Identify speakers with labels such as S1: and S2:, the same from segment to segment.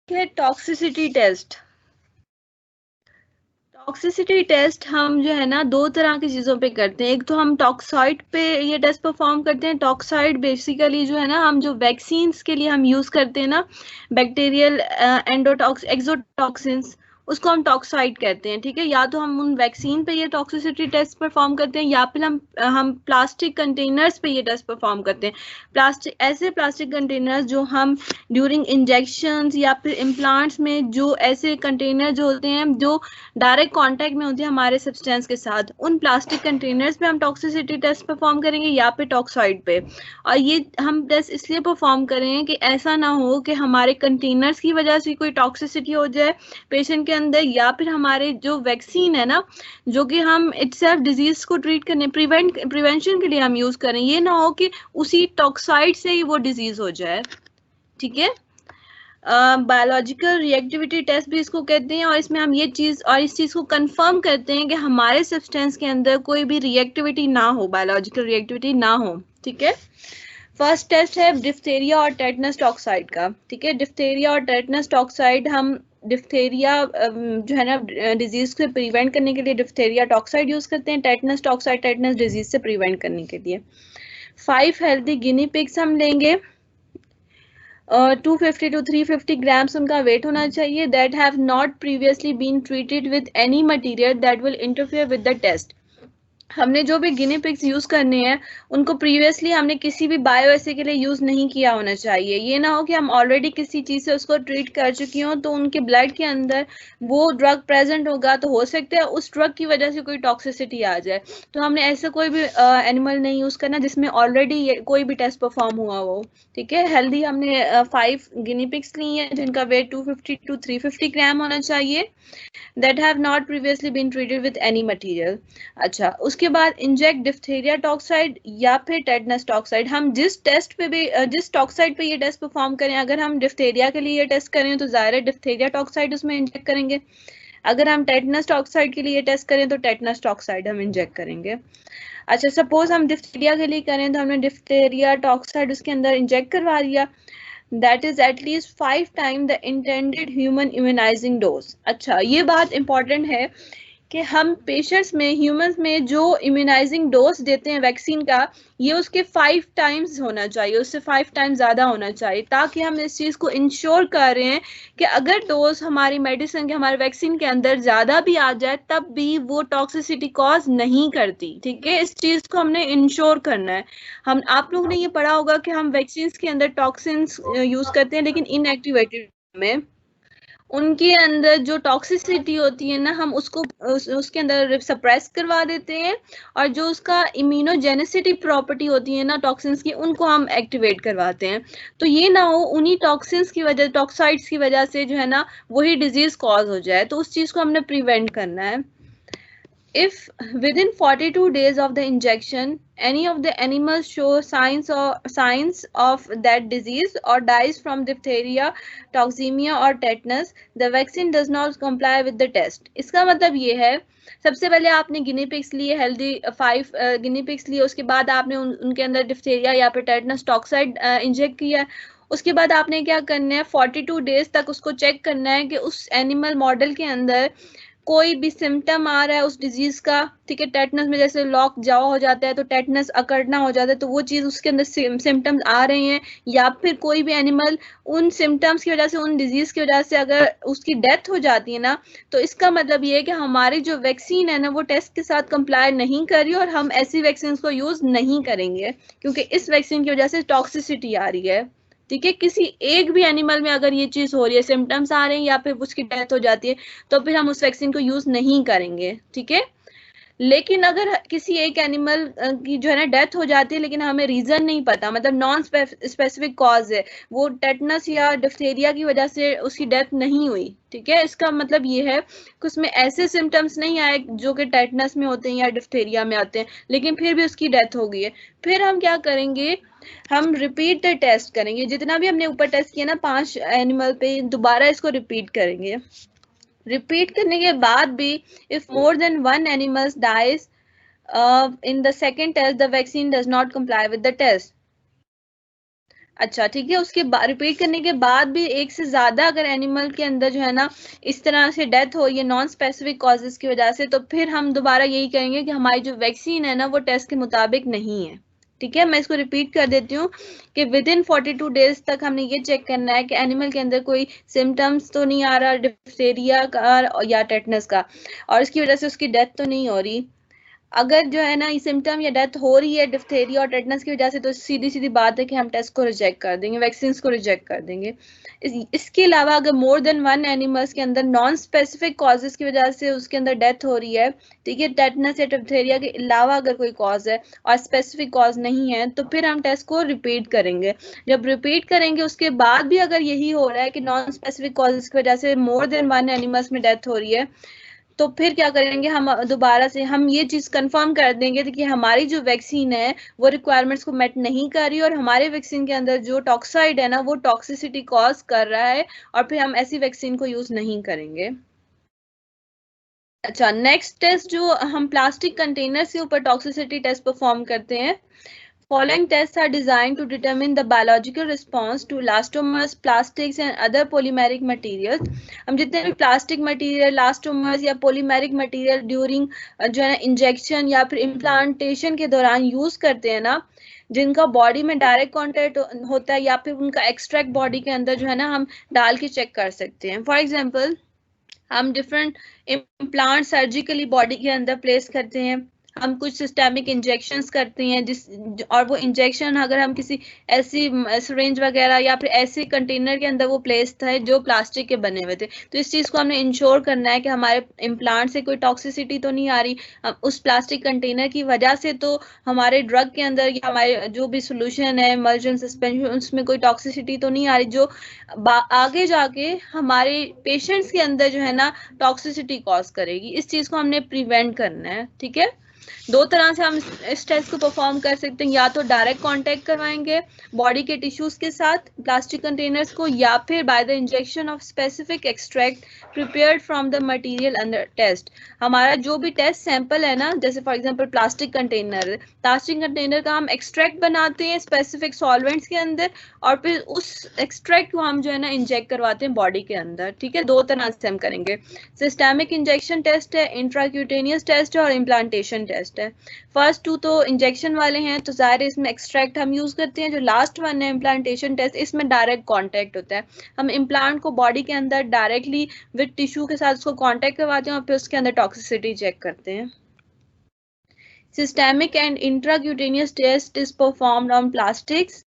S1: है toxicity test. Toxicity test हम जो है ना दो तरह की चीजों पे करते हैं। एक तो हम टॉक्साइड पे ये टेस्ट परफॉर्म करते हैं। टॉक्साइड बेसिकली जो है ना हम जो वैक्सीन्स के लिए हम यूज करते हैं ना, बैक्टीरियल एंडोटॉक्स एक्सोटॉक्सिन्स, उसको हम टॉक्साइड कहते हैं। ठीक है, या तो हम उन वैक्सीन पे ये टॉक्सिसिटी टेस्ट परफॉर्म करते हैं, या फिर हम प्लास्टिक कंटेनर्स पे ये टेस्ट परफॉर्म करते हैं। प्लास्टिक कंटेनर्स जो हम ड्यूरिंग इंजेक्शंस या फिर इम्प्लांट्स में, जो ऐसे कंटेनर जो होते हैं जो डायरेक्ट कांटेक्ट में होती है हमारे सब्सटेंस के साथ, उन प्लास्टिक कंटेनर्स पे हम टॉक्सिसिटी टेस्ट परफॉर्म करेंगे या फिर टॉक्साइड पे। और ये हम टेस्ट इसलिए परफॉर्म करें कि ऐसा ना हो कि हमारे कंटेनर्स की वजह से कोई टॉक्सिसिटी हो जाए पेशेंट के अंदर, या फिर हमारे जो वैक्सीन है ना, जो कि हम इटसेल्फ डिजीज को ट्रीट करने प्रिवेंशन के लिए हम यूज करें, ये ना हो कि उसी टॉक्साइड से ही वो डिजीज हो जाए। ठीक है, बायोलॉजिकल रिएक्टिविटी टेस्ट भी इसको कहते हैं, और इसमें हम ये चीज और इस चीज को कंफर्म करते हैं कि हमारे सब्सटेंस के अंदर कोई भी रिएक्टिविटी ना हो, बायोलॉजिकल रिएक्टिविटी ना हो। ठीक है, फर्स्ट टेस्ट है डिप्थेरिया और टेटनस टॉक्साइड का। ठीक है, डिप्थेरिया और टेटनस टॉक्साइड, हम डिप्थेरिया जो है ना डिजीज से प्रिवेंट करने के लिए डिप्थेरिया टॉक्साइड यूज करते हैं, टेटनस टॉक्साइड टेटनस डिजीज से प्रिवेंट करने के लिए। 5 हेल्थी गिनी पिग्स हम लेंगे, 250 to 350 grams उनका वेट होना चाहिए, that have not previously been treated with any material that will interfere with the test। हमने जो भी गिनी पिग्स यूज करने हैं उनको प्रीवियसली हमने किसी भी बायो ऐसे के लिए यूज नहीं किया होना चाहिए। ये ना हो कि हम ऑलरेडी किसी चीज से उसको ट्रीट कर चुकी हों तो उनके ब्लड के अंदर वो ड्रग प्रेजेंट होगा, तो हो सकता है उस ड्रग की वजह से कोई टॉक्सिसिटी आ जाए। तो हमने ऐसा कोई भी एनिमल नहीं यूज करना जिसमें ऑलरेडी कोई भी टेस्ट परफॉर्म हुआ हो। ठीक है, हेल्दी हमने 5 गिनी पिग्स ली हैं जिनका वेट 250 to 350 ग्राम होना चाहिए, that have not previously been treated with any material। अच्छा, उसके बाद इंजेक्ट डिप्थेरिया टॉक्साइड या फिर टेटनस टॉक्साइड। हम जिस टेस्ट पे भी जिस टॉक्साइड पे ये टेस्ट परफॉर्म करें, अगर हम डिप्थेरिया के लिए ये टेस्ट करें तो ज़ाहिर है डिप्थेरिया टॉक्साइड उसमें इंजेक्ट करेंगे। अगर हम टेटनस टॉक्साइड के लिए टेस्ट करें तो टेटनस टॉक्साइड हम इंजेक्ट करेंगे। अच्छा, सपोज हम डिप्थेरिया के लिए करें तो हमने डिप्थेरिया टॉक्साइड उसके अंदर इंजेक्ट करवा दिया, that is at least 5 times the intended human immunizing dose। अच्छा, ये बात इंपॉर्टेंट है कि हम पेशेंट्स में, ह्यूमंस में जो इम्यूनाइजिंग डोज देते हैं वैक्सीन का, ये उसके 5 टाइम्स होना चाहिए, उससे 5 टाइम्स ज़्यादा होना चाहिए, ताकि हम इस चीज़ को इंश्योर कर रहे हैं कि अगर डोज हमारी मेडिसिन के, हमारे वैक्सीन के अंदर ज़्यादा भी आ जाए तब भी वो टॉक्सिसिटी कॉज नहीं करती। ठीक है, इस चीज़ को हमने इंश्योर करना है। हम, आप लोग ने ये पढ़ा होगा कि हम वैक्सीन के अंदर टॉक्सिन्स यूज़ करते हैं, लेकिन इनएक्टिवेटेड में उनके अंदर जो टॉक्सिसिटी होती है ना, हम उसको उसके अंदर सप्रेस करवा देते हैं, और जो उसका इम्यूनोजेनिसिटी प्रॉपर्टी होती है ना टॉक्सिन्स की, उनको हम एक्टिवेट करवाते हैं। तो ये ना हो उन्हीं टॉक्सिन्स की वजह, टॉक्साइड्स की वजह से जो है ना वही डिजीज कॉज हो जाए, तो उस चीज़ को हमने प्रिवेंट करना है। If within 42 days of the injection any of the animals show signs of that disease or dies from diphtheria, toxemia or tetanus, the vaccine does not comply with the test। इसका मतलब ये है, सबसे पहले आपने गिनी pigs लिए, healthy 5 गिनी pigs लिए, उसके बाद आपने उनके अंदर डिप्थेरिया या फिर टेटनस टॉक्साइड इंजेक्ट किया। उसके बाद आपने क्या करना है, 42 डेज तक उसको चेक करना है कि उस एनिमल मॉडल के अंदर कोई भी सिम्टम आ रहा है उस डिजीज का। ठीक है, टेटनस में जैसे लॉक जावा हो जाता है तो टेटनस अकड़ना हो जाता है, तो वो चीज उसके अंदर सिम्टम्स आ रहे हैं, या फिर कोई भी एनिमल उन सिम्टम्स की वजह से, उन डिजीज की वजह से अगर उसकी डेथ हो जाती है ना, तो इसका मतलब ये है कि हमारी जो वैक्सीन है ना वो टेस्ट के साथ कंप्लाई नहीं कर रही, और हम ऐसी वैक्सीन को यूज नहीं करेंगे क्योंकि इस वैक्सीन की वजह से टॉक्सिसिटी आ रही है। ठीक है, किसी एक भी एनिमल में अगर ये चीज हो रही है, सिम्टम्स आ रहे हैं या फिर उसकी डेथ हो जाती है, तो फिर हम उस वैक्सीन को यूज नहीं करेंगे। ठीक है, लेकिन अगर किसी एक एनिमल की जो है ना डेथ हो जाती है, लेकिन हमें रीजन नहीं पता, मतलब नॉन स्पेसिफिक कॉज है, वो टेटनस या डिप्थेरिया की वजह से उसकी डेथ नहीं हुई। ठीक है, इसका मतलब ये है कि उसमें ऐसे सिम्टम्स नहीं आए जो कि टेटनस में होते हैं या डिप्थेरिया में आते हैं, लेकिन फिर भी उसकी डेथ हो गई है। फिर हम क्या करेंगे, हम रिपीट द टेस्ट करेंगे, जितना भी हमने ऊपर टेस्ट किया ना 5 एनिमल पे, दोबारा इसको रिपीट करेंगे। रिपीट करने के बाद भी if more than 1 animals dies in the second test, the vaccine does not comply with the test. अच्छा ठीक है, उसके बाद रिपीट करने के बाद भी एक से ज्यादा अगर एनिमल के अंदर जो है ना इस तरह से डेथ हो, ये नॉन स्पेसिफिक कॉजेज की वजह से, तो फिर हम दोबारा यही कहेंगे कि हमारी जो वैक्सीन है ना वो टेस्ट के मुताबिक नहीं है। ठीक है, मैं इसको रिपीट कर देती हूँ कि विद इन 42 डेज तक हमने ये चेक करना है कि एनिमल के अंदर कोई सिम्टम्स तो नहीं आ रहा डिप्थेरिया का या टेटनस का, और इसकी वजह से उसकी डेथ तो नहीं हो रही। अगर जो है ना ये सिम्टम या डेथ हो रही है डिप्थेरिया और टेटनस की वजह से, तो सीधी सीधी बात है कि हम टेस्ट को रिजेक्ट कर देंगे, वैक्सीन को रिजेक्ट कर देंगे। इसके अलावा अगर मोर देन वन एनिमल्स के अंदर नॉन स्पेसिफिक कॉजेज की वजह से उसके अंदर डेथ हो रही है, ठीक है, टेटनस या डिप्थेरिया के अलावा अगर कोई कॉज है और स्पेसिफिक कॉज नहीं है, तो फिर हम टेस्ट को रिपीट करेंगे। जब रिपीट करेंगे उसके बाद भी अगर यही हो रहा है कि नॉन स्पेसिफिक कॉजेज की वजह से मोर देन वन एनिमल्स में डेथ हो रही है, तो फिर क्या करेंगे, हम दोबारा से हम ये चीज कंफर्म कर देंगे कि हमारी जो वैक्सीन है वो रिक्वायरमेंट्स को मेट नहीं कर रही, और हमारे वैक्सीन के अंदर जो टॉक्साइड है ना वो टॉक्सिसिटी कॉज कर रहा है, और फिर हम ऐसी वैक्सीन को यूज नहीं करेंगे। अच्छा, नेक्स्ट टेस्ट जो हम प्लास्टिक कंटेनर्स के ऊपर टॉक्सिसिटी टेस्ट परफॉर्म करते हैं। Following tests are designed to determine the biological response to elastomers, plastics and other polymeric materials. हम जितने भी प्लास्टिक मटेरियल, इलास्टोमर्स या पॉलीमेरिक मटेरियल ड्यूरिंग जो है ना इंजेक्शन या फिर इम्प्लांटेशन के दौरान यूज करते हैं ना, जिनका बॉडी में डायरेक्ट कॉन्टेक्ट होता है या फिर उनका एक्सट्रैक्ट बॉडी के अंदर जो है ना हम डाल के चेक कर सकते हैं। फॉर एग्जाम्पल, हम डिफरेंट इम्प्लांट सर्जिकली बॉडी के अंदर प्लेस करते हैं, हम कुछ सिस्टेमिक इंजेक्शंस करते हैं और वो इंजेक्शन अगर हम किसी ऐसी सिरिंज वगैरह या फिर ऐसे कंटेनर के अंदर वो प्लेस था जो प्लास्टिक के बने हुए थे, तो इस चीज़ को हमने इंश्योर करना है कि हमारे इम्प्लांट से कोई टॉक्सिसिटी तो नहीं आ रही, उस प्लास्टिक कंटेनर की वजह से तो हमारे ड्रग के अंदर या हमारे जो भी सोल्यूशन है इमल्शन सस्पेंशन उसमें कोई टॉक्सिसिटी तो नहीं आ रही जो आगे जाके हमारे पेशेंट्स के अंदर जो है ना टॉक्सिसिटी कॉज करेगी। इस चीज़ को हमने प्रिवेंट करना है। ठीक है, दो तरह से हम इस टेस्ट को परफॉर्म कर सकते हैं, या तो डायरेक्ट कांटेक्ट करवाएंगे बॉडी के टिश्यूज के साथ प्लास्टिक कंटेनर्स को, या फिर by the injection of specific extract prepared from the material under test. हमारा जो भी टेस्ट सैंपल है ना, जैसे फॉर एग्जांपल प्लास्टिक कंटेनर का हम एक्सट्रैक्ट बनाते हैं स्पेसिफिक सॉल्वेंट्स के अंदर, और फिर उस एक्सट्रैक्ट को हम जो है ना इंजेक्ट करवाते हैं बॉडी के अंदर। ठीक है, दो तरह से हम करेंगे, सिस्टेमिक इंजेक्शन टेस्ट है, इंट्राक्यूटेनियस टेस्ट है और इम्प्लांटेशन टेस्ट है। फर्स्ट टू तो इंजेक्शन वाले हैं, तो जाहिर है इसमें एक्सट्रैक्ट हम यूज करते हैं। जो लास्ट वन है इम्प्लांटेशन टेस्ट, इसमें डायरेक्ट कांटेक्ट होता है, हम इम्प्लांट को बॉडी के अंदर डायरेक्टली विद टिश्यू के साथ उसको कांटेक्ट करवाते हैं और फिर उसके अंदर टॉक्सिसिटी चेक करते हैं। Systemic and intracutaneous test is performed on plastics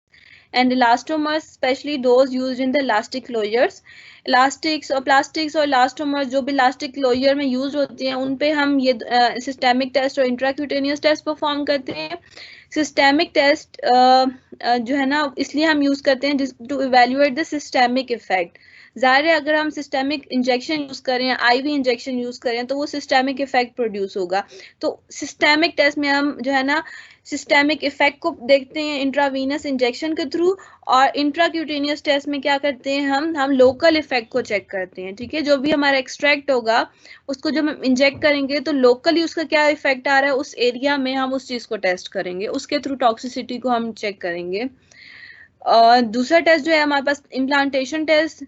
S1: and elastomers, especially those used in the elastic closures. Plastics और elastomers जो भी elastic closure में यूज होते हैं उन पे हम ये systemic test और intracutaneous test परफॉर्म करते हैं। Systemic test जो है ना इसलिए हम यूज करते हैं to evaluate the systemic effect. जाहिर है अगर हम सिस्टेमिक इंजेक्शन यूज करें, आईवी इंजेक्शन यूज करें, तो वो सिस्टेमिक इफेक्ट प्रोड्यूस होगा। तो सिस्टेमिक टेस्ट में हम जो है ना सिस्टेमिक इफेक्ट को देखते हैं इंट्रावीनस इंजेक्शन के थ्रू, और इंट्राक्यूटेनियस टेस्ट में क्या करते हैं हम लोकल इफेक्ट को चेक करते हैं। ठीक है, जो भी हमारा एक्सट्रैक्ट होगा उसको जब हम इंजेक्ट करेंगे तो लोकली उसका क्या इफेक्ट आ रहा है उस एरिया में, हम उस चीज को टेस्ट करेंगे, उसके थ्रू टॉक्सिसिटी को हम चेक करेंगे। दूसरा टेस्ट जो है हमारे पास implantation test.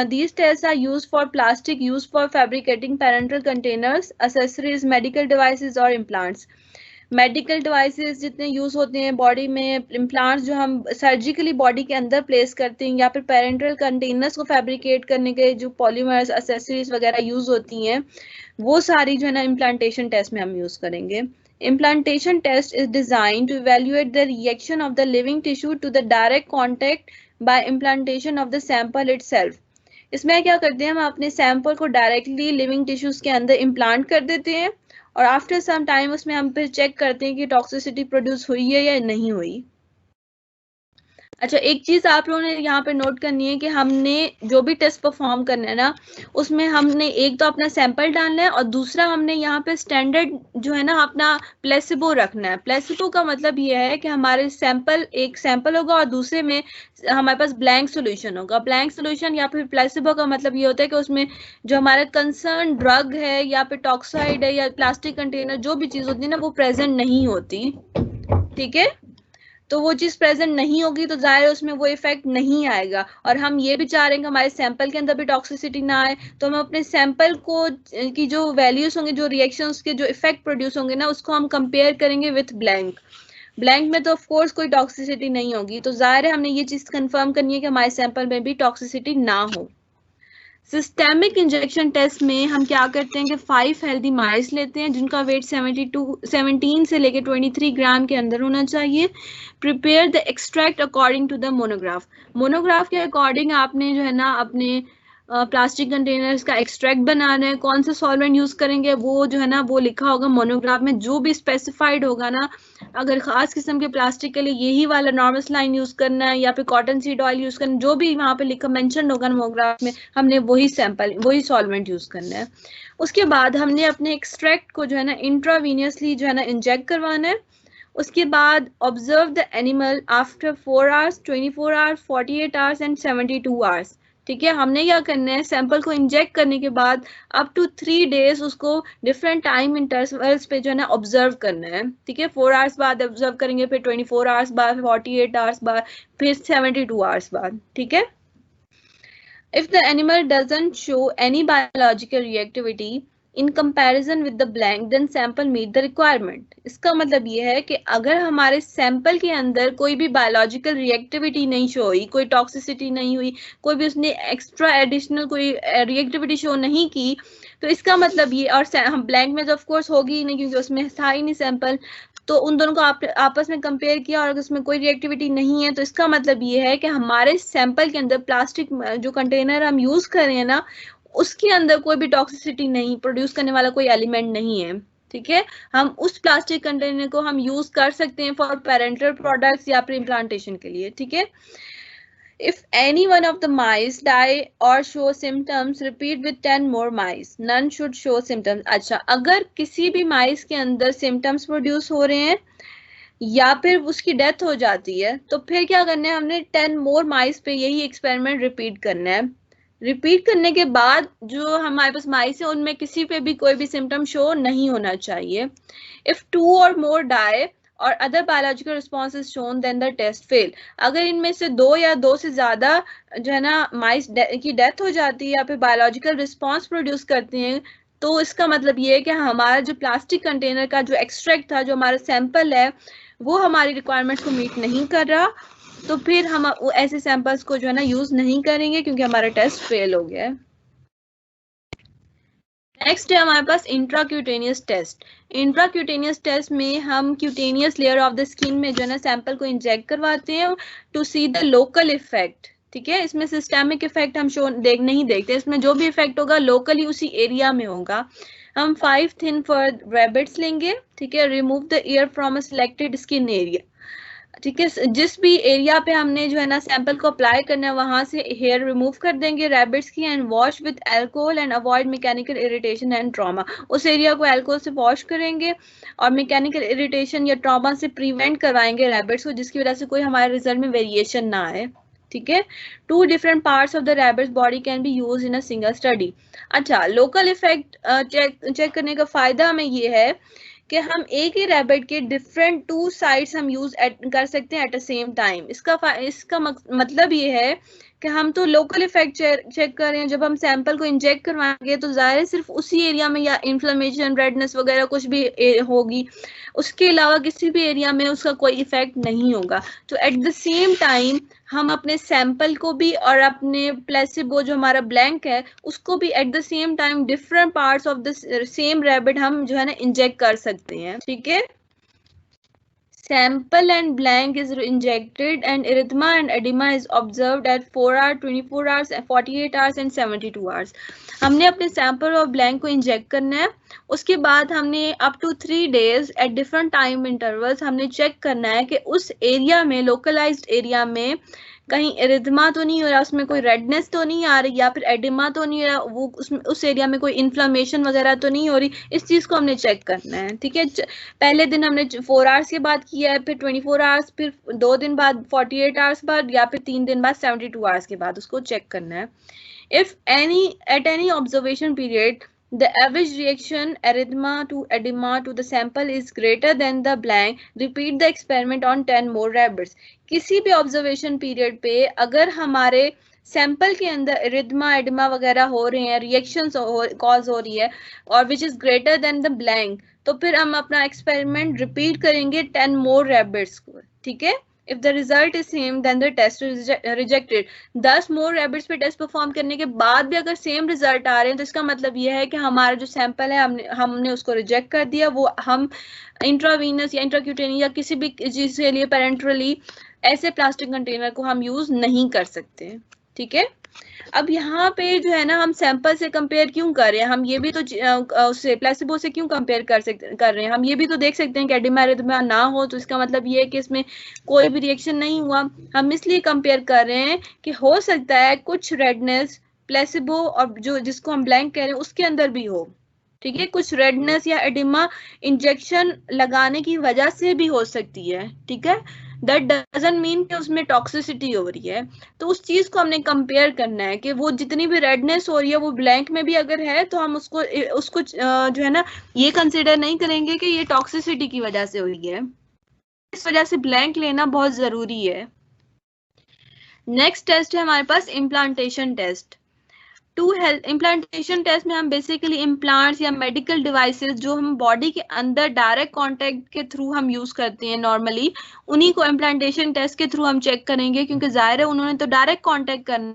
S1: These tests are used for plastic used for fabricating parenteral containers, accessories, medical devices और implants. मेडिकल डिवाइसेस जितने यूज होते हैं बॉडी में, इम्प्लांट्स जो हम सर्जिकली बॉडी के अंदर प्लेस करते हैं, या फिर पेरेंटल कंटेनर्स को फैब्रिकेट करने के जो पॉलीमर्स एसेसरीज वगैरह यूज होती हैं, वो सारी जो है ना इम्प्लांटेशन टेस्ट में हम यूज करेंगे। Implantation test is designed to evaluate the reaction of the living tissue to the direct contact by implantation of the sample itself. इसमें क्या करते हैं हम अपने सैंपल को डायरेक्टली लिविंग टिश्यूज के अंदर इम्प्लांट कर देते हैं, और आफ्टर सम टाइम उसमें हम फिर चेक करते हैं कि टॉक्सिसिटी प्रोड्यूस हुई है या नहीं हुई। अच्छा, एक चीज आप लोगों ने यहाँ पे नोट करनी है कि हमने जो भी टेस्ट परफॉर्म करना है ना उसमें हमने एक तो अपना सैंपल डालना है, और दूसरा हमने यहाँ पे स्टैंडर्ड जो है ना अपना प्लेसिबो रखना है। प्लेसिबो का मतलब ये है कि हमारे एक सैंपल होगा और दूसरे में हमारे पास ब्लैंक सोल्यूशन होगा। ब्लैंक सोल्यूशन या फिर प्लेसिबो का मतलब ये होता है कि उसमें जो हमारा कंसर्न ड्रग है या फिर टॉक्साइड है या प्लास्टिक कंटेनर जो भी चीज होती है ना वो प्रेजेंट नहीं होती। ठीक है, तो वो चीज प्रेजेंट नहीं होगी तो जाहिर है उसमें वो इफेक्ट नहीं आएगा। और हम ये भी चाह रहे हैं कि हमारे सैंपल के अंदर भी टॉक्सिसिटी ना आए, तो हम अपने सैंपल को की जो वैल्यूज होंगे, जो रिएक्शंस के जो इफेक्ट प्रोड्यूस होंगे ना, उसको हम कंपेयर करेंगे विथ ब्लैंक। ब्लैंक में तो ऑफ कोर्स कोई टॉक्सिसिटी नहीं होगी, तो जाहिर है हमने ये चीज कंफर्म करनी है कि हमारे सैंपल में भी टॉक्सिसिटी ना हो। सिस्टेमिक इंजेक्शन टेस्ट में हम क्या करते हैं कि 5 हेल्दी माइस लेते हैं जिनका वेट 17 से लेकर 23 ग्राम के अंदर होना चाहिए। Prepare the extract according to the monograph. Monograph के अकॉर्डिंग आपने जो है ना अपने प्लास्टिक कंटेनर्स का एक्सट्रैक्ट बनाना है। कौन सा सॉल्वेंट यूज करेंगे वो जो है ना वो लिखा होगा मोनोग्राफ में, जो भी स्पेसिफाइड होगा ना। अगर खास किस्म के प्लास्टिक के लिए यही वाला नॉर्मल लाइन यूज करना है या फिर कॉटन सीड ऑयल यूज करना है, जो भी वहां पे लिखा मेंशन होगा मोनोग्राफ में, हमने वही सैंपल वही सॉल्वेंट यूज करना है। उसके बाद हमने अपने एक्सट्रैक्ट को जो है ना इंट्रावीनियसली जो है ना इंजेक्ट करवाना है। उसके बाद observe the animal after 4 hours, 24 hours, 48 hours and 72 hours. ठीक है, हमने क्या करना है, सैंपल को इंजेक्ट करने के बाद अप टू 3 डेज उसको डिफरेंट टाइम इंटरवल्स पे जो है ना ऑब्जर्व करना है। ठीक है, 4 आवर्स बाद ऑब्जर्व करेंगे, फिर 24 आवर्स बाद, 48 आवर्स बाद, फिर 72 आवर्स बाद। ठीक है, if the animal doesn't show any biological reactivity in comparison with the blank, then sample meet the requirement। इसका मतलब ये है कि अगर हमारे सैंपल के अंदर कोई भी बायोलॉजिकल रिएक्टिविटी नहीं शो हुई, कोई टॉक्सिसिटी नहीं हुई, कोई भी उसने एक्स्ट्रा एडिशनल कोई रिएक्टिविटी शो नहीं की, तो इसका मतलब ये, और हम ब्लैंक में तो ऑफ कोर्स होगी ही नहीं क्योंकि उसमें था ही नहीं सैंपल, तो उन दोनों को आपस में कंपेयर किया और उसमें कोई रिएक्टिविटी नहीं है, तो इसका मतलब ये है कि हमारे सैंपल के अंदर प्लास्टिक जो कंटेनर हम यूज कर रहे हैं ना, उसके अंदर कोई भी टॉक्सिसिटी नहीं प्रोड्यूस करने वाला कोई एलिमेंट नहीं है। ठीक है, हम उस प्लास्टिक कंटेनर को हम यूज कर सकते हैं फॉर पेरेंटल प्रोडक्ट्स या फिर इम्प्लांटेशन के लिए। ठीक है, if any one of the mice die or show symptoms, repeat with 10 more mice. None should show symptoms। अच्छा, अगर किसी भी माइस के अंदर सिम्टम्स प्रोड्यूस हो रहे हैं या फिर उसकी डेथ हो जाती है, तो फिर क्या करना है, हमने 10 मोर माइस पे यही एक्सपेरिमेंट रिपीट करना है। रिपीट करने के बाद जो हमारे पास माइस है उनमें किसी पे भी कोई भी सिम्टम शो नहीं होना चाहिए। If 2 or more die or other biological response is shown then the test fail. अगर इनमें से 2 या 2 से ज्यादा जो है ना माइस की डेथ हो जाती है या फिर बायोलॉजिकल रिस्पॉन्स प्रोड्यूस करते हैं, तो इसका मतलब ये है कि हमारा जो प्लास्टिक कंटेनर का जो एक्सट्रैक्ट था, जो हमारा सैंपल है, वो हमारी रिक्वायरमेंट को मीट नहीं कर रहा, तो फिर हम ऐसे सैंपल्स को जो है ना यूज नहीं करेंगे क्योंकि हमारा टेस्ट फेल हो गया है। नेक्स्ट है हमारे पास इंट्राक्यूटेनियस टेस्ट। इंट्राक्यूटेनियस टेस्ट में हम cutaneous layer of the skin में जो है ना सैंपल को इंजेक्ट करवाते हैं to see the local effect. ठीक है, इसमें सिस्टेमिक इफेक्ट हम नहीं देखते, इसमें जो भी इफेक्ट होगा लोकली उसी एरिया में होगा। हम 5 थिन फर रैबिट्स लेंगे। ठीक है, remove the year from a selected skin area. ठीक है, जिस भी एरिया पे हमने जो है ना सैंपल को अप्लाई करना है वहां से हेयर रिमूव कर देंगे रैबिट्स की, and wash with alcohol and avoid mechanical irritation and trauma. उस एरिया को अल्कोहल से वॉश करेंगे और मैकेनिकल इरिटेशन या ट्रॉमा से प्रिवेंट करवाएंगे रैबिट्स को, जिसकी वजह से कोई हमारे रिजल्ट में वेरिएशन ना आए। ठीक है, 2 different parts of the rabbits body can be use in a single study. अच्छा, लोकल इफेक्ट चेक करने का फायदा हमें ये है कि हम एक ही रैबिट के डिफरेंट 2 साइड्स हम यूज कर सकते हैं एट द सेम टाइम। इसका मतलब ये है कि हम तो लोकल इफेक्ट चेक कर रहे हैं, जब हम सैंपल को इंजेक्ट करवाएंगे तो जाहिर सिर्फ उसी एरिया में या इन्फ्लेमेशन, रेडनेस वगैरह कुछ भी होगी, उसके अलावा किसी भी एरिया में उसका कोई इफेक्ट नहीं होगा। तो एट द सेम टाइम हम अपने सैंपल को भी और अपने प्लेसिबो जो हमारा ब्लैंक है उसको भी at the same time different parts of the same rabbit हम जो है ना इंजेक्ट कर सकते हैं। ठीक है, sample and blank is injected and erythema and edema is observed at 4 hours, 24 hours, 48 hours and 72 hours। हमने अपने सैंपल और ब्लैंक को इंजेक्ट करना है, उसके बाद हमने up to 3 days at different time intervals हमने चेक करना है कि उस एरिया में, लोकलाइज्ड एरिया में कहीं एरिथमा तो नहीं हो रहा, उसमें कोई रेडनेस तो नहीं आ रही, या फिर एडिमा तो नहीं हो रहा, वो उस एरिया में कोई इन्फ्लेमेशन वगैरह तो नहीं हो रही। इस चीज को हमने चेक करना है। ठीक है, पहले दिन हमने 4 आवर्स के बाद किया है, फिर 24 आवर्स, फिर 2 दिन बाद 48 आवर्स बाद, या फिर 3 दिन बाद 72 आवर्स के बाद उसको चेक करना है। If any at any observation period the average reaction erythema to edema to the sample is greater than the blank, repeat the experiment on 10 more rabbits. किसी भी ऑब्जर्वेशन पीरियड पे अगर हमारे सैंपल के अंदर इरिथमा एडिमा वगैरह हो रहे हैं, रिएक्शंस कॉज हो रही है और which is greater than the blank, तो फिर हम अपना एक्सपेरिमेंट रिपीट करेंगे 10 मोर रैबिट्स को, ठीक है. If the result is same, then the test is rejected. 10 more rabbits पे टेस्ट परफॉर्म करने के बाद भी अगर सेम रिजल्ट आ रहे हैं तो इसका मतलब यह है कि हमारा जो सैंपल है हमने उसको रिजेक्ट कर दिया. वो हम इंट्रावीनस या इंट्राक्यूटेनियस या किसी भी चीज के लिए पेरेंट्रली ऐसे प्लास्टिक कंटेनर को हम यूज नहीं कर सकते, ठीक है. अब यहाँ पे जो है ना हम सैंपल से कंपेयर क्यों कर रहे हैं, हम ये भी तो उससे प्लेसिबो से क्यों कंपेयर कर रहे हैं. हम ये भी तो देख सकते हैं कि एडिमा एरिथमा ना हो तो इसका मतलब ये है कि इसमें कोई भी रिएक्शन नहीं हुआ. हम इसलिए कंपेयर कर रहे हैं कि हो सकता है कुछ रेडनेस प्लेसिबो और जो जिसको हम ब्लैंक कह रहे हैं उसके अंदर भी हो, ठीक है. कुछ रेडनेस या एडिमा इंजेक्शन लगाने की वजह से भी हो सकती है, ठीक है. दैट डजंट मीन कि उसमें टॉक्सिसिटी हो रही है. तो उस चीज को हमने कंपेयर करना है कि वो जितनी भी रेडनेस हो रही है वो ब्लैंक में भी अगर है तो हम उसको जो है ना ये कंसिडर नहीं करेंगे कि ये टॉक्सिसिटी की वजह से हुई है. इस वजह से ब्लैंक लेना बहुत जरूरी है. नेक्स्ट टेस्ट है हमारे पास implantation test. To health implantation test में हम बेसिकली इम्प्लांट्स या मेडिकल डिवाइसेस जो हम बॉडी के अंदर डायरेक्ट कांटेक्ट के थ्रू हम यूज करते हैं नॉर्मली, उन्हीं को इम्प्लांटेशन टेस्ट के थ्रू हम चेक करेंगे क्योंकि जाहिर है उन्होंने तो डायरेक्ट कांटेक्ट करना.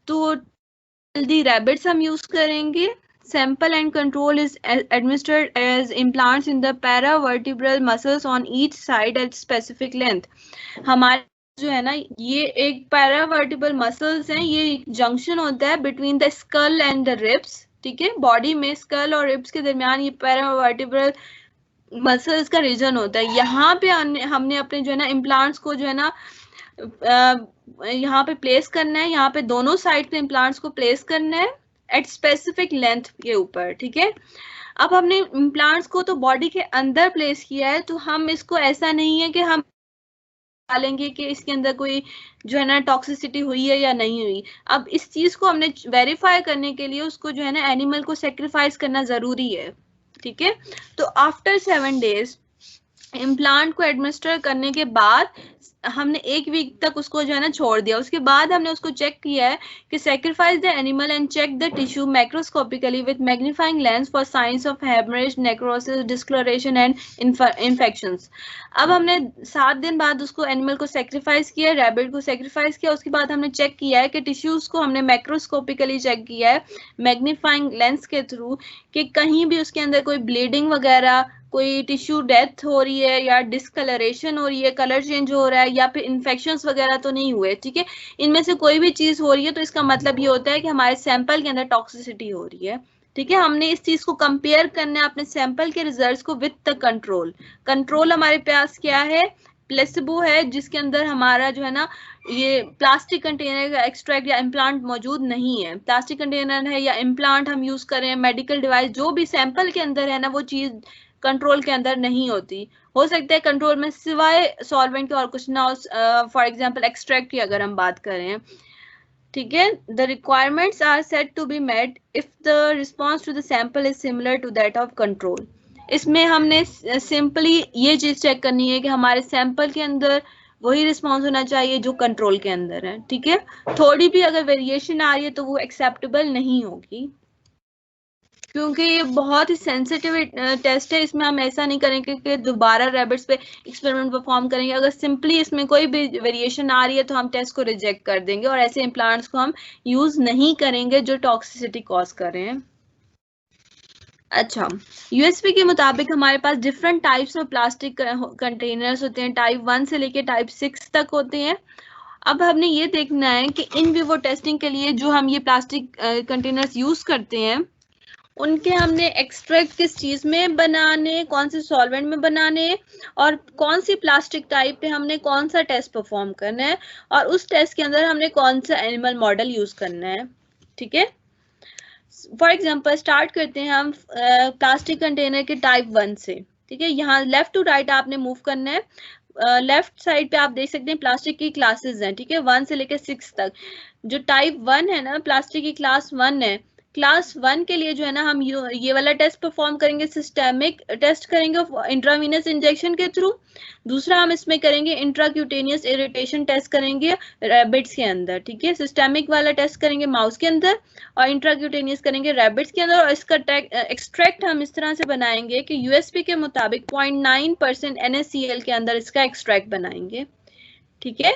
S1: तो हेल्दी रैबिट्स हम यूज करेंगे. Sample and control is administered as implants in the paravertebral muscles on each side at specific length. हमारे जो है ना ये एक पैरावर्टिबल मसल्स हैं, ये जंक्शन होता है between the skull and the ribs, ठीक है. बॉडी में स्कल और रिब्स के दरमियान ये पैरावर्टिबल मसल्स का रीजन होता है. यहाँ पे हमने अपने जो है ना इम्प्लांट्स को जो है ना यहाँ पे प्लेस करना है. यहाँ पे दोनों साइड पे इम्प्लांट्स को प्लेस करना है एट स्पेसिफिक लेंथ के ऊपर, ठीक है. अब हमने इम्प्लांट्स को तो बॉडी के अंदर प्लेस किया है तो हम इसको ऐसा नहीं है कि हम डालेंगे कि इसके अंदर कोई जो है ना टॉक्सिसिटी हुई है या नहीं हुई. अब इस चीज को हमने वेरीफाई करने के लिए उसको जो है ना एनिमल को सेक्रीफाइस करना जरूरी है, ठीक है. तो आफ्टर 7 days इम्प्लांट को एडमिनिस्टर करने के बाद हमने 1 वीक तक उसको जो है ना छोड़ दिया. उसके बाद हमने उसको चेक किया है कि sacrifice the animal and check the tissue macroscopically with magnifying lens for signs of haemorrhage, necrosis, discolouration and infections. अब हमने 7 दिन बाद उसको एनिमल को सैक्रिफाइस किया, रैबिट को सैक्रिफाइस किया. उसके बाद हमने चेक किया है कि टिश्यूज को हमने मैक्रोस्कोपिकली चेक किया है मैग्नीफाइंग लेंस के थ्रू कि कहीं भी उसके अंदर कोई ब्लीडिंग वगैरह, कोई टिश्यू डेथ हो रही है या डिस्कलरेशन हो रही है, कलर चेंज हो रहा है या फिर इन्फेक्शंस वगैरह तो नहीं हुए, ठीक है. इनमें से कोई भी चीज हो रही है तो इसका मतलब ये होता है कि हमारे सैंपल के अंदर टॉक्सिसिटी हो रही है, ठीक है. हमने इस चीज को कंपेयर करना है अपने सैंपल के रिजल्ट्स को विद द कंट्रोल. कंट्रोल हमारे पास क्या है, प्लेसिबो है, जिसके अंदर हमारा जो है ना ये प्लास्टिक कंटेनर का एक्सट्रैक्ट या इम्प्लांट मौजूद नहीं है. प्लास्टिक कंटेनर है या इम्प्लांट हम यूज करें, मेडिकल डिवाइस जो भी सैंपल के अंदर है ना वो चीज कंट्रोल के अंदर नहीं होती. हो सकता है कंट्रोल में सिवाय सॉल्वेंट के और कुछ ना हो, फॉर एग्जांपल एक्सट्रैक्ट की अगर हम बात करें, ठीक है. The requirements are set to be met if the response to the sample is similar to that of control. इसमें हमने सिंपली ये चीज चेक करनी है कि हमारे सैंपल के अंदर वही रिस्पॉन्स होना चाहिए जो कंट्रोल के अंदर है, ठीक है. थोड़ी भी अगर वेरिएशन आ रही है तो वो एक्सेप्टेबल नहीं होगी क्योंकि ये बहुत ही सेंसिटिव टेस्ट है. इसमें हम ऐसा नहीं करेंगे कि दोबारा रैबिट्स पे एक्सपेरिमेंट परफॉर्म करेंगे. अगर सिंपली इसमें कोई भी वेरिएशन आ रही है तो हम टेस्ट को रिजेक्ट कर देंगे और ऐसे इम्प्लांट्स को हम यूज नहीं करेंगे जो टॉक्सिसिटी कॉज कर रहे हैं. अच्छा, यूएसपी के मुताबिक हमारे पास different types of plastic containers होते हैं. टाइप 1 से लेके टाइप 6 तक होते हैं. अब हमने ये देखना है कि इन विवो टेस्टिंग के लिए जो हम ये प्लास्टिक कंटेनर्स यूज करते हैं उनके हमने एक्सट्रैक्ट किस चीज में बनाने, कौन से सॉल्वेंट में बनाने और कौन सी प्लास्टिक टाइप पे हमने कौन सा टेस्ट परफॉर्म करना है और उस टेस्ट के अंदर हमने कौन सा एनिमल मॉडल यूज करना है, ठीक है. फॉर एग्जांपल स्टार्ट करते हैं हम प्लास्टिक कंटेनर के टाइप 1 से, ठीक है. यहाँ लेफ्ट टू राइट आपने मूव करना है. लेफ्ट साइड पे आप देख सकते हैं प्लास्टिक की क्लासेस हैं, ठीक है, 1 से लेकर 6 तक. जो टाइप 1 है ना, प्लास्टिक की क्लास 1 है, क्लास 1 के लिए जो है ना हम ये वाला टेस्ट परफॉर्म करेंगे, सिस्टेमिक टेस्ट करेंगे इंट्रावीनस इंजेक्शन के थ्रू। दूसरा हम इसमें करेंगे इंट्राक्यूटेनियस इरिटेशन टेस्ट करेंगे रैबिट्स के अंदर, ठीक है। सिस्टेमिक वाला टेस्ट करेंगे माउस के अंदर और इंट्राक्यूटेनियस करेंगे रैबिट्स के अंदर। और इसका एक्सट्रैक्ट हम इस तरह से बनाएंगे कि यूएसपी के मुताबिक 0.9% NaCl के अंदर इसका एक्सट्रैक्ट बनाएंगे, ठीक है।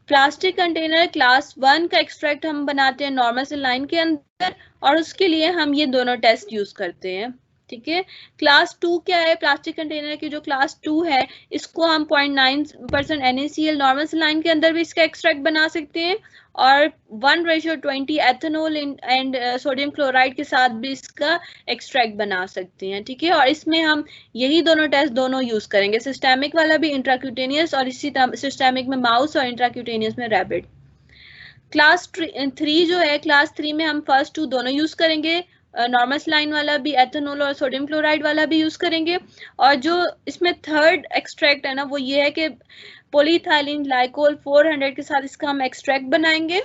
S1: प्लास्टिक कंटेनर क्लास 1 का एक्सट्रैक्ट हम बनाते हैं नॉर्मल सलाइन के अंदर और उसके लिए हम ये दोनों टेस्ट यूज करते हैं, ठीक है। क्लास 2 क्या है? प्लास्टिक कंटेनर की जो क्लास 2 है इसको हम 0.9% NaCl नॉर्मल सलाइन के अंदर भी इसका एक्सट्रैक्ट बना सकते हैं और 1:20 एथेनॉल एंड सोडियम क्लोराइड के साथ भी इसका एक्सट्रैक्ट बना सकते हैं, ठीक है। और इसमें हम यही दोनों टेस्ट दोनों यूज करेंगे, सिस्टेमिक वाला भी इंट्राक्यूटेनियस और इसी सिस्टेमिक में माउस और इंट्राक्यूटेनियस में रैबिट। क्लास 3 जो है, क्लास 3 में हम फर्स्ट 2 दोनों यूज करेंगे, नॉर्मल सलाइन वाला भी एथेनॉल और सोडियम क्लोराइड वाला भी यूज करेंगे। और जो इसमें थर्ड एक्सट्रैक्ट है ना वो ये है कि पॉलीइथाइलिन ग्लाइकोल 400 के साथ इसका हम एक्सट्रैक्ट बनाएंगे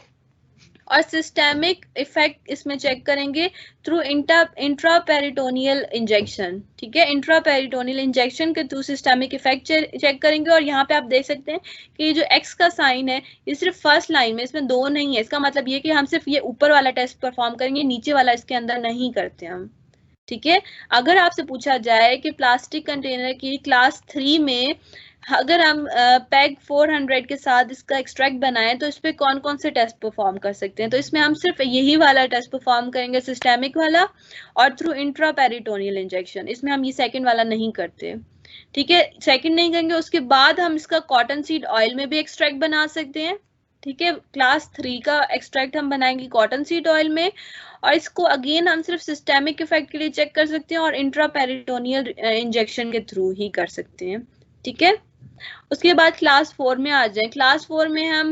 S1: और सिस्टेमिक इफेक्ट इसमें चेक करेंगे थ्रू इंट्रापेरिटोनियल इंजेक्शन, ठीक है। इंट्रापेरिटोनियल इंजेक्शन के थ्रू सिस्टेमिक इफेक्ट चेक करेंगे। और यहाँ पे आप देख सकते हैं कि जो एक्स का साइन है ये सिर्फ फर्स्ट लाइन में, इसमें 2 नहीं है। इसका मतलब ये कि हम सिर्फ ये ऊपर वाला टेस्ट परफॉर्म करेंगे, नीचे वाला इसके अंदर नहीं करते हम, ठीक है। अगर आपसे पूछा जाए कि प्लास्टिक कंटेनर की क्लास 3 में अगर हम पैग 400 के साथ इसका एक्सट्रैक्ट बनाएं तो इस पे कौन कौन से टेस्ट परफॉर्म कर सकते हैं, तो इसमें हम सिर्फ यही वाला टेस्ट परफॉर्म करेंगे, सिस्टेमिक वाला और थ्रू इंट्रापेरिटोनियल इंजेक्शन। इसमें हम ये सेकंड वाला नहीं करते, ठीक है। सेकंड नहीं करेंगे। उसके बाद हम इसका कॉटन सीड ऑयल में भी एक्सट्रैक्ट बना सकते हैं, ठीक है। क्लास 3 का एक्सट्रैक्ट हम बनाएंगे कॉटन सीड ऑयल में और इसको अगेन हम सिर्फ सिस्टेमिक इफेक्ट के लिए चेक कर सकते हैं और इंट्रापेरिटोनियल इंजेक्शन के थ्रू ही कर सकते हैं, ठीक है। उसके बाद क्लास 4 में आ जाए। क्लास 4 में हम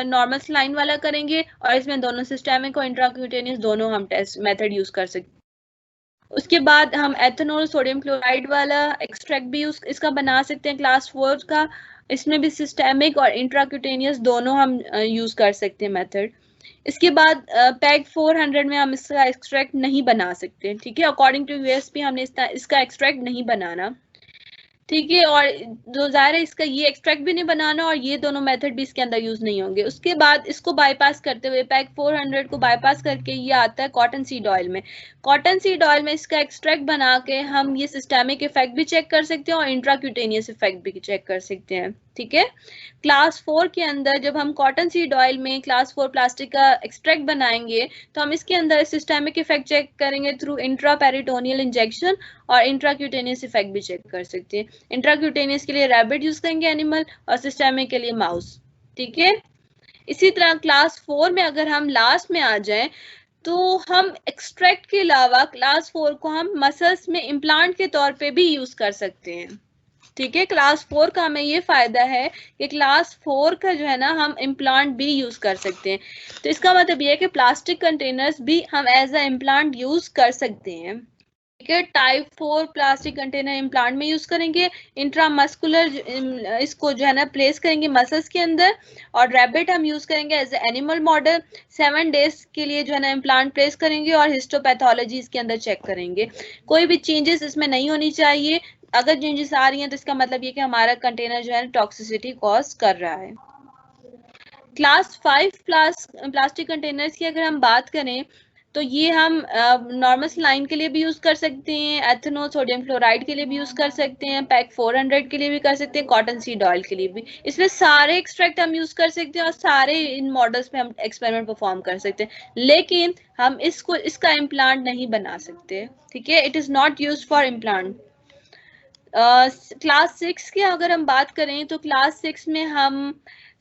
S1: नॉर्मल सलाइन वाला करेंगे और इसमें दोनों सिस्टेमिक और इंट्राक्यूटेनियस दोनों हम टेस्ट मेथड यूज कर सकते हैं। उसके बाद हम एथेनॉल सोडियम क्लोराइड वाला एक्सट्रैक्ट भी इसका बना सकते हैं क्लास 4 का। इसमें भी सिस्टेमिक और इंट्राक्यूटेनियस दोनों हम यूज कर सकते हैं मेथड। इसके बाद पैग 400 में हम इसका एक्सट्रैक्ट नहीं बना सकते, ठीक है। अकॉर्डिंग टू यूएसपी हमने इसका एक्सट्रैक्ट नहीं बनाना, ठीक है। और जो जाहिर है इसका ये एक्सट्रैक्ट भी नहीं बनाना और ये दोनों मेथड भी इसके अंदर यूज नहीं होंगे। उसके बाद इसको बाईपास करते हुए पैग 400 को बाईपास करके ये आता है कॉटन सीड ऑयल में। कॉटन सीड ऑयल में इसका एक्सट्रैक्ट बना के हम ये सिस्टेमिक इफेक्ट भी चेक कर सकते हैं और इंट्राक्यूटेनियस इफेक्ट भी चेक कर सकते हैं, ठीक है। क्लास 4 के अंदर जब हम कॉटन सीड ऑयल में क्लास 4 प्लास्टिक का एक्सट्रैक्ट बनाएंगे तो हम इसके अंदर सिस्टेमिक इफेक्ट चेक करेंगे थ्रू इंट्रापेरिटोनियल इंजेक्शन और इंट्राक्यूटेनियस इफेक्ट भी चेक कर सकते हैं। इंट्राक्यूटेनियस के लिए रैबिट यूज करेंगे एनिमल और सिस्टेमिक के लिए माउस, ठीक है। इसी तरह क्लास 4 में अगर हम लास्ट में आ जाएं तो हम एक्सट्रैक्ट के अलावा क्लास 4 को हम मसल्स में इम्प्लांट के तौर पे भी यूज कर सकते हैं, ठीक है। क्लास 4 का हमें ये फायदा है कि क्लास 4 का जो है ना हम इम्प्लांट भी यूज कर सकते हैं। तो इसका मतलब ये है कि प्लास्टिक कंटेनर्स भी हम एज अ इम्प्लांट यूज कर सकते हैं, ठीक है। टाइप 4 प्लास्टिक कंटेनर इम्प्लांट में यूज करेंगे, इंट्रामस्कुलर इसको जो है ना प्लेस करेंगे मसल्स के अंदर और रैबिट हम यूज करेंगे as a animal model. 7 days के लिए जो है ना इम्प्लांट प्लेस करेंगे और हिस्टोपैथोलॉजी इसके अंदर चेक करेंगे। कोई भी चेंजेस इसमें नहीं होनी चाहिए। अगर चेंजेस आ रही हैं तो इसका मतलब ये कि हमारा कंटेनर जो है टॉक्सिसिटी कॉज कर रहा है। क्लास 5 प्लास्टिक कंटेनर्स की अगर हम बात करें तो ये हम नॉर्मल सलाइन के लिए भी यूज कर सकते हैं, एथेनॉल सोडियम क्लोराइड के लिए भी यूज कर सकते हैं, पैग 400 के लिए भी कर सकते हैं, कॉटन सीड ऑयल के लिए भी। इसमें सारे एक्सट्रैक्ट हम यूज कर सकते हैं और सारे इन मॉडल्स पे हम एक्सपेरिमेंट परफॉर्म कर सकते हैं, लेकिन हम इसका इम्प्लांट नहीं बना सकते, ठीक है। It is not use for implant. Class 6 की अगर हम बात करें तो क्लास 6 में हम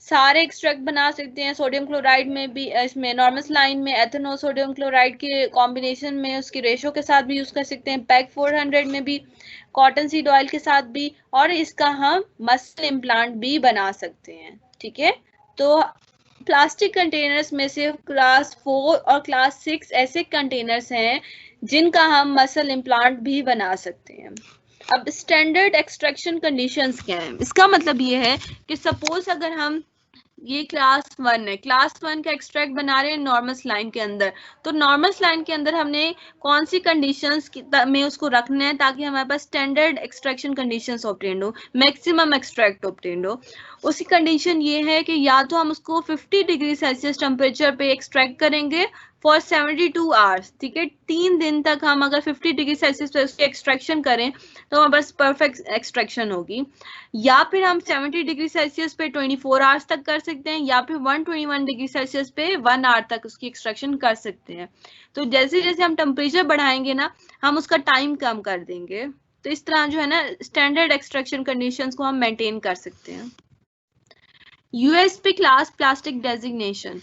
S1: सारे एक्सट्रैक्ट बना सकते हैं, सोडियम क्लोराइड में भी, इसमें नॉर्मल सलाइन में एथेनॉल सोडियम क्लोराइड के कॉम्बिनेशन में उसकी रेशो के साथ भी यूज कर सकते हैं, पैग 400 में भी, कॉटन सीड ऑयल के साथ भी, और इसका हम मसल इम्प्लांट भी बना सकते हैं, ठीक है। तो प्लास्टिक कंटेनर्स में से क्लास 4 और क्लास 6 ऐसे कंटेनर्स हैं जिनका हम मसल इम्प्लांट भी बना सकते हैं। अब स्टैंडर्ड एक्सट्रैक्शन कंडीशंस क्या है? इसका मतलब ये है कि सपोज अगर हम ये क्लास 1 है, क्लास 1 का एक्सट्रैक्ट बना रहे हैं नॉर्मल लाइन के अंदर। तो नॉर्मल लाइन के अंदर हमने कौन सी कंडीशंस में उसको रखना है ताकि हमारे पास स्टैंडर्ड एक्सट्रैक्शन कंडीशंस ऑब्टेन्ड हो, मैक्सिमम एक्सट्रैक्ट ऑब्टेन्ड हो। उसकी कंडीशन ये है कि या तो हम उसको 50 डिग्री सेल्सियस टेम्परेचर पे एक्सट्रैक्ट करेंगे फॉर 72 आवर्स, ठीक है। 3 दिन तक हम अगर 50 डिग्री सेल्सियस पे उसकी एक्सट्रैक्शन करें तो हमारे पास परफेक्ट एक्सट्रैक्शन होगी। या फिर हम 70 डिग्री सेल्सियस पे 24 आवर्स तक कर सकते हैं, या फिर 121 डिग्री सेल्सियस पे 1 आवर तक उसकी एक्सट्रैक्शन कर सकते हैं। तो जैसे जैसे हम टेम्परेचर बढ़ाएंगे ना, हम उसका टाइम कम कर देंगे। तो इस तरह जो है ना स्टैंडर्ड एक्सट्रैक्शन कंडीशंस को हम मेंटेन कर सकते हैं। USP class plastic designation.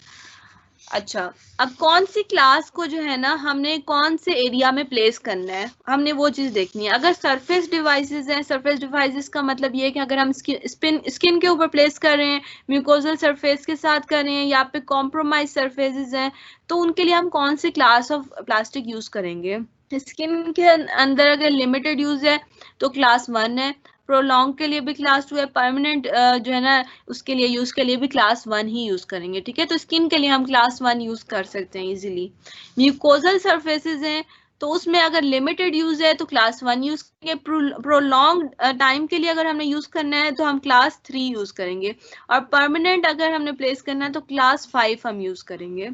S1: अच्छा, अब कौन सी क्लास को जो है ना हमने कौन से एरिया में प्लेस करना है, हमने वो चीज देखनी है। अगर सरफेस डिवाइसेस हैं, सरफेस डिवाइसेस का मतलब ये है कि अगर हम स्किन के ऊपर प्लेस कर रहे हैं, म्यूकोजल सरफेस के साथ कर रहे हैं, या फिर कॉम्प्रोमाइज सरफेसेस हैं, तो उनके लिए हम कौन सी क्लास ऑफ प्लास्टिक यूज करेंगे। स्किन के अंदर अगर लिमिटेड यूज है तो क्लास 1 है, प्रोलॉन्ग के लिए भी क्लास 2 है, परमानेंट जो है ना उसके लिए यूज के लिए भी क्लास 1 ही यूज करेंगे, ठीक है। तो स्किन के लिए हम क्लास 1 यूज कर सकते हैं इजीली। म्यूकोजल सरफेसेस हैं तो उसमें अगर लिमिटेड यूज है तो क्लास 1 यूज करेंगे, प्रोलॉन्ग टाइम के लिए अगर हमने यूज करना है तो हम क्लास 3 यूज करेंगे, और परमानेंट अगर हमने प्लेस करना है तो क्लास 5 हम यूज करेंगे।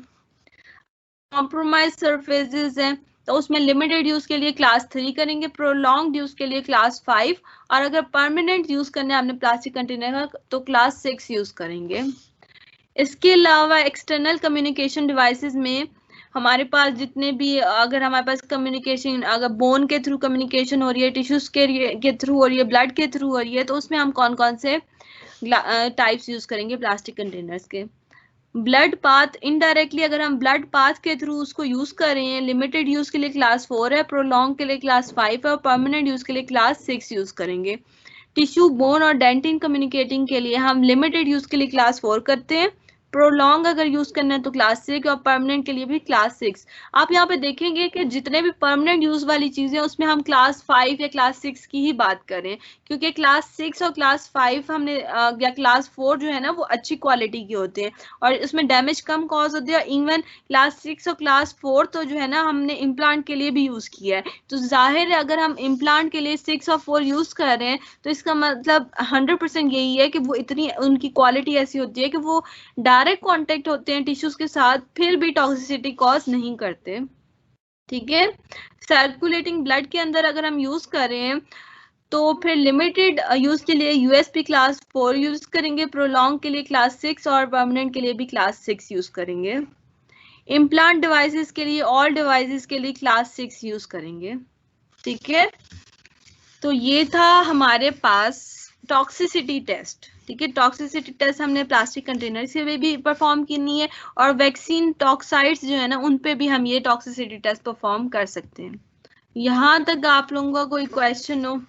S1: कॉम्प्रोमाइज सरफेसेस हैं तो उसमें लिमिटेड यूज के लिए क्लास 3 करेंगे, प्रोलॉन्ग यूज के लिए क्लास 5, और अगर परमानेंट यूज करना है हमने प्लास्टिक कंटेनर का तो क्लास 6 यूज करेंगे। इसके अलावा एक्सटर्नल कम्युनिकेशन डिवाइसेस में हमारे पास जितने भी, अगर हमारे पास कम्युनिकेशन अगर बोन के थ्रू कम्युनिकेशन हो रही है, टिश्यूज के थ्रू हो रही है, ब्लड के थ्रू हो रही है, तो उसमें हम कौन कौन से टाइप्स यूज करेंगे प्लास्टिक कंटेनर्स के। ब्लड पाथ, इनडायरेक्टली अगर हम ब्लड पाथ के थ्रू उसको यूज कर रहे हैं, लिमिटेड यूज के लिए क्लास 4 है, प्रोलॉन्ग के लिए क्लास 5 है, और परमानेंट यूज के लिए क्लास 6 यूज करेंगे। टिश्यू, बोन और डेंटिन कम्युनिकेटिंग के लिए हम लिमिटेड यूज के लिए क्लास 4 करते हैं, प्रोलॉन्ग अगर यूज करना है तो क्लास 6, और परमानेंट के लिए भी क्लास 6। आप यहाँ पे देखेंगे कि जितने भी परमानेंट यूज वाली चीजें उसमें हम क्लास 5 या क्लास 6 की ही बात करें, क्योंकि क्लास 6 और क्लास 5 हमने या क्लास 4 जो है ना वो अच्छी क्वालिटी के होते हैं और उसमें डैमेज कम कॉज होते हैं। इवन क्लास 6 और क्लास 4 तो जो है ना हमने इम्प्लांट के लिए भी यूज किया है, तो जाहिर है अगर हम इम्प्लांट के लिए 6 और 4 यूज कर रहे हैं तो इसका मतलब 100% यही है कि वो इतनी उनकी क्वालिटी ऐसी होती है कि वो डायरेक्ट कांटेक्ट होते हैं टिश्यूज के साथ, फिर भी टॉक्सिसिटी कॉज नहीं करते, ठीक है। सर्कुलेटिंग ब्लड के अंदर अगर हम यूज कर रहे हैं तो फिर लिमिटेड यूज के लिए यूएसपी क्लास 4 यूज करेंगे, प्रोलॉन्ग के लिए क्लास 6 और परमानेंट के लिए भी क्लास 6 यूज करेंगे। इम्प्लांट डिवाइसेस के लिए, ऑल डिवाइसेस के लिए क्लास 6 यूज करेंगे, ठीक है। तो ये था हमारे पास टॉक्सिसिटी टेस्ट, ठीक है। टॉक्सिसिटी टेस्ट हमने प्लास्टिक कंटेनर से भी परफॉर्म करनी है, और वैक्सीन टॉक्साइड्स जो है ना उन पे भी हम ये टॉक्सिसिटी टेस्ट परफॉर्म कर सकते हैं। यहाँ तक आप लोगों का कोई क्वेश्चन हो?